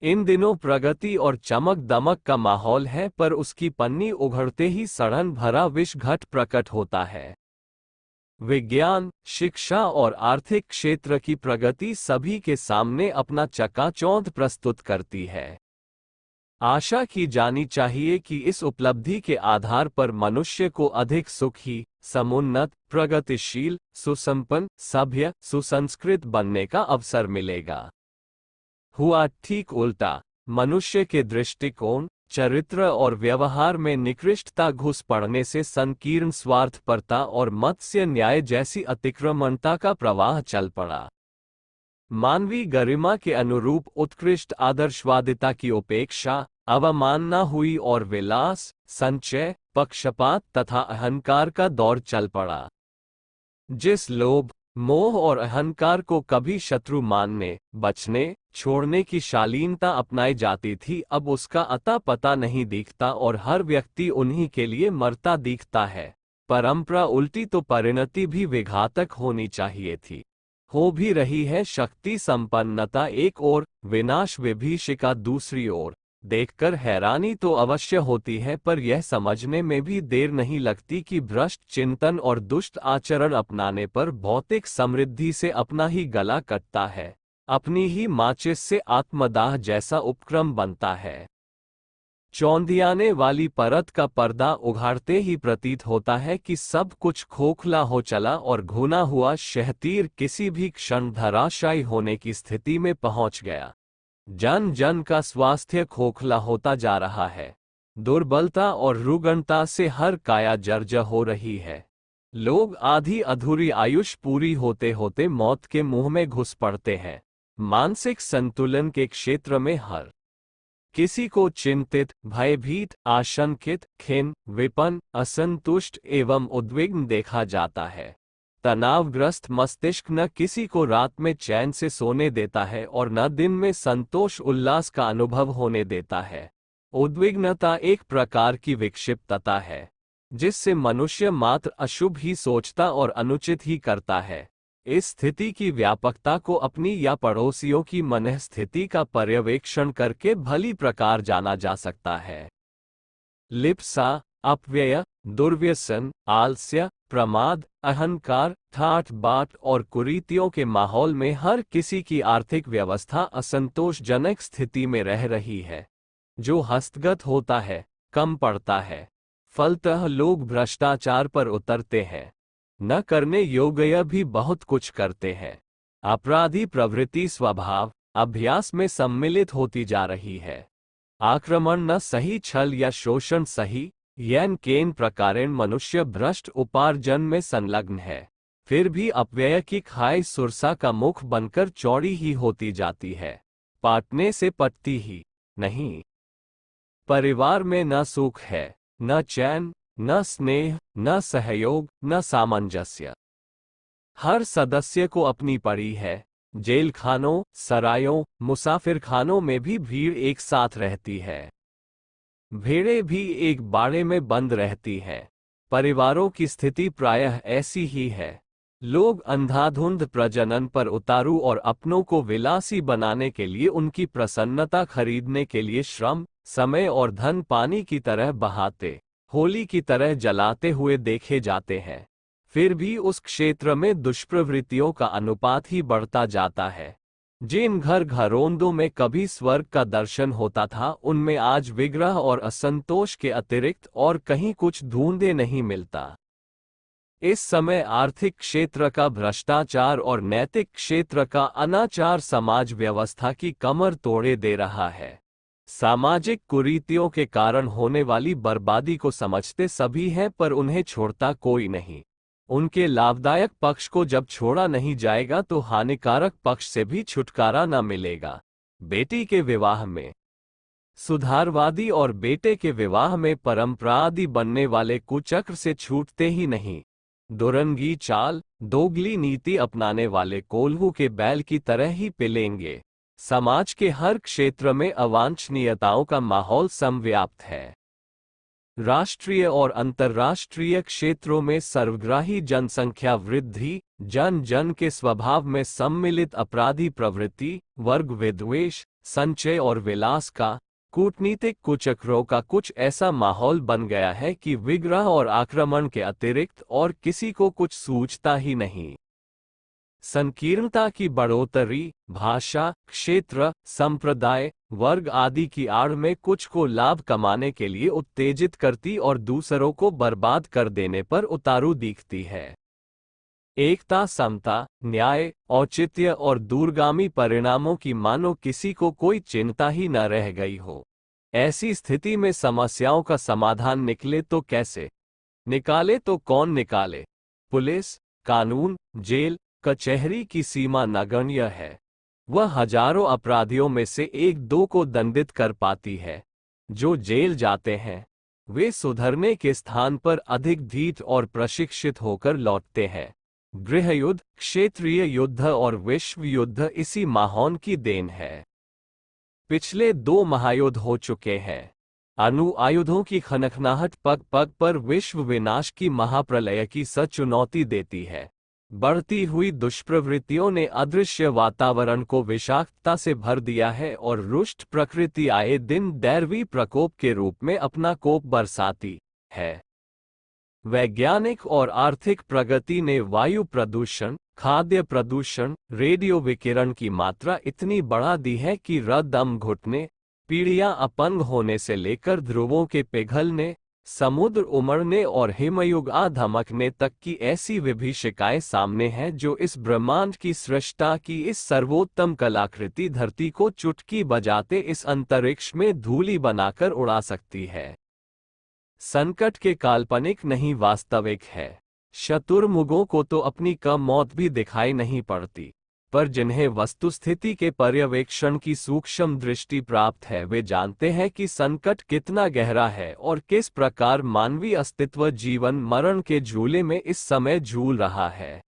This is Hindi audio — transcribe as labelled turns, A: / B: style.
A: इन दिनों प्रगति और चमक दमक का माहौल है, पर उसकी पन्नी उघड़ते ही सड़न भरा विष घट प्रकट होता है। विज्ञान, शिक्षा और आर्थिक क्षेत्र की प्रगति सभी के सामने अपना चकाचौंध प्रस्तुत करती है। आशा की जानी चाहिए कि इस उपलब्धि के आधार पर मनुष्य को अधिक सुखी, समुन्नत, प्रगतिशील, सुसंपन्न, सभ्य, सुसंस्कृत बनने का अवसर मिलेगा। हुआ ठीक उल्टा। मनुष्य के दृष्टिकोण, चरित्र और व्यवहार में निकृष्टता घुस पड़ने से संकीर्ण स्वार्थपरता और मत्स्य न्याय जैसी अतिक्रमणता का प्रवाह चल पड़ा। मानवीय गरिमा के अनुरूप उत्कृष्ट आदर्शवादिता की उपेक्षा, अवमानना हुई और विलास, संचय, पक्षपात तथा अहंकार का दौर चल पड़ा। जिस लोभ, मोह और अहंकार को कभी शत्रु मानने, बचने, छोड़ने की शालीनता अपनाई जाती थी, अब उसका अता पता नहीं दिखता और हर व्यक्ति उन्हीं के लिए मरता दिखता है। परंपरा उल्टी तो परिणति भी विघातक होनी चाहिए थी। हो भी रही है शक्ति संपन्नता एक ओर, विनाश विभीषिका दूसरी ओर। देखकर हैरानी तो अवश्य होती है, पर यह समझने में भी देर नहीं लगती कि भ्रष्ट चिंतन और दुष्ट आचरण अपनाने पर भौतिक समृद्धि से अपना ही गला कटता है, अपनी ही माचिस से आत्मदाह जैसा उपक्रम बनता है। चौंधियाने वाली परत का पर्दा उघाड़ते ही प्रतीत होता है कि सब कुछ खोखला हो चला और घुना हुआ शहतीर किसी भी क्षण धराशायी होने की स्थिति में पहुंच गया। जन जन का स्वास्थ्य खोखला होता जा रहा है। दुर्बलता और रुग्णता से हर काया जर्जर हो रही है। लोग आधी अधूरी आयुष पूरी होते होते मौत के मुंह में घुस पड़ते हैं। मानसिक संतुलन के क्षेत्र में हर किसी को चिंतित, भयभीत, आशंकित, खिन्न, विपन्न, असंतुष्ट एवं उद्विग्न देखा जाता है। तनावग्रस्त मस्तिष्क न किसी को रात में चैन से सोने देता है और न दिन में संतोष उल्लास का अनुभव होने देता है। उद्विग्नता एक प्रकार की विक्षिप्तता है, जिससे मनुष्य मात्र अशुभ ही सोचता और अनुचित ही करता है। इस स्थिति की व्यापकता को अपनी या पड़ोसियों की मनःस्थिति का पर्यवेक्षण करके भली प्रकार जाना जा सकता है। लिप्सा, अपव्यय, दुर्व्यसन, आलस्य, प्रमाद, अहंकार, ठाठ बाट और कुरीतियों के माहौल में हर किसी की आर्थिक व्यवस्था असंतोषजनक स्थिति में रह रही है। जो हस्तगत होता है, कम पड़ता है। फलतः लोग भ्रष्टाचार पर उतरते हैं। न करने योग्य भी बहुत कुछ करते हैं। अपराधी प्रवृत्ति स्वभाव, अभ्यास में सम्मिलित होती जा रही है। आक्रमण न सही, छल या शोषण सही, येन केन प्रकारेण मनुष्य भ्रष्ट उपार्जन में संलग्न है। फिर भी अपव्यय की खाई सुरसा का मुख बनकर चौड़ी ही होती जाती है, पाटने से पटती ही नहीं। परिवार में न सुख है, न चैन, न स्नेह, न सहयोग, न सामंजस्य। हर सदस्य को अपनी पड़ी है। जेल खानों, सरायों, मुसाफिर खानों में भी भीड़ एक साथ रहती है। भेड़ें भी एक बाड़े में बंद रहती हैं। परिवारों की स्थिति प्रायः ऐसी ही है। लोग अंधाधुंध प्रजनन पर उतारू और अपनों को विलासी बनाने के लिए, उनकी प्रसन्नता खरीदने के लिए श्रम, समय और धन पानी की तरह बहाते, होली की तरह जलाते हुए देखे जाते हैं। फिर भी उस क्षेत्र में दुष्प्रवृत्तियों का अनुपात ही बढ़ता जाता है। जिन घर घरोंदों में कभी स्वर्ग का दर्शन होता था, उनमें आज विग्रह और असंतोष के अतिरिक्त और कहीं कुछ ढूंढे नहीं मिलता। इस समय आर्थिक क्षेत्र का भ्रष्टाचार और नैतिक क्षेत्र का अनाचार समाज व्यवस्था की कमर तोड़े दे रहा है। सामाजिक कुरीतियों के कारण होने वाली बर्बादी को समझते सभी हैं, पर उन्हें छोड़ता कोई नहीं। उनके लाभदायक पक्ष को जब छोड़ा नहीं जाएगा तो हानिकारक पक्ष से भी छुटकारा न मिलेगा। बेटी के विवाह में सुधारवादी और बेटे के विवाह में परंपरादि बनने वाले कुचक्र से छूटते ही नहीं। दुरंगी चाल, दोगली नीति अपनाने वाले कोल्हू के बैल की तरह ही पिलेंगे। समाज के हर क्षेत्र में अवांछनीयताओं का माहौल समव्याप्त है। राष्ट्रीय और अंतर्राष्ट्रीय क्षेत्रों में सर्वग्राही जनसंख्या वृद्धि, जन जन के स्वभाव में सम्मिलित अपराधी प्रवृत्ति, वर्ग विद्वेष, संचय और विलास का, कूटनीतिक कुचक्रों का कुछ ऐसा माहौल बन गया है कि विग्रह और आक्रमण के अतिरिक्त और किसी को कुछ सूझता ही नहीं। संकीर्णता की बढ़ोतरी भाषा, क्षेत्र, संप्रदाय, वर्ग आदि की आड़ में कुछ को लाभ कमाने के लिए उत्तेजित करती और दूसरों को बर्बाद कर देने पर उतारू दिखती है। एकता, समता, न्याय, औचित्य और दूरगामी परिणामों की मानो किसी को कोई चिंता ही न रह गई हो। ऐसी स्थिति में समस्याओं का समाधान निकले तो कैसे निकाले, तो कौन निकाले? पुलिस, कानून, जेल, कचहरी की सीमा नगण्य है। वह हजारों अपराधियों में से एक दो को दंडित कर पाती है। जो जेल जाते हैं वे सुधरने के स्थान पर अधिक धीट और प्रशिक्षित होकर लौटते हैं। गृहयुद्ध, क्षेत्रीय युद्ध और विश्व युद्ध इसी माहौल की देन है। पिछले 2 महायुद्ध हो चुके हैं। अणु आयुधों की खनखनाहट पग पग पर विश्व विनाश की महाप्रलय की चुनौती देती है। बढ़ती हुई दुष्प्रवृत्तियों ने अदृश्य वातावरण को विषाक्तता से भर दिया है और रुष्ट प्रकृति आए दिन दैवी प्रकोप के रूप में अपना कोप बरसाती है। वैज्ञानिक और आर्थिक प्रगति ने वायु प्रदूषण, खाद्य प्रदूषण, रेडियो विकिरण की मात्रा इतनी बढ़ा दी है कि दम घुटने, पीढ़ियां अपंग होने से लेकर ध्रुवों के पिघलने, समुद्र उमड़ने और हिमयुग धमकने तक की ऐसी विभीषिकाएं सामने हैं जो इस ब्रह्मांड की सृष्टा की इस सर्वोत्तम कलाकृति धरती को चुटकी बजाते इस अंतरिक्ष में धूली बनाकर उड़ा सकती है। संकट के काल्पनिक नहीं वास्तविक है। शतुर्मुखों को तो अपनी कम मौत भी दिखाई नहीं पड़ती, पर जिन्हें वस्तुस्थिति के पर्यवेक्षण की सूक्ष्म दृष्टि प्राप्त है वे जानते हैं कि संकट कितना गहरा है और किस प्रकार मानवीय अस्तित्व जीवन मरण के झूले में इस समय झूल रहा है।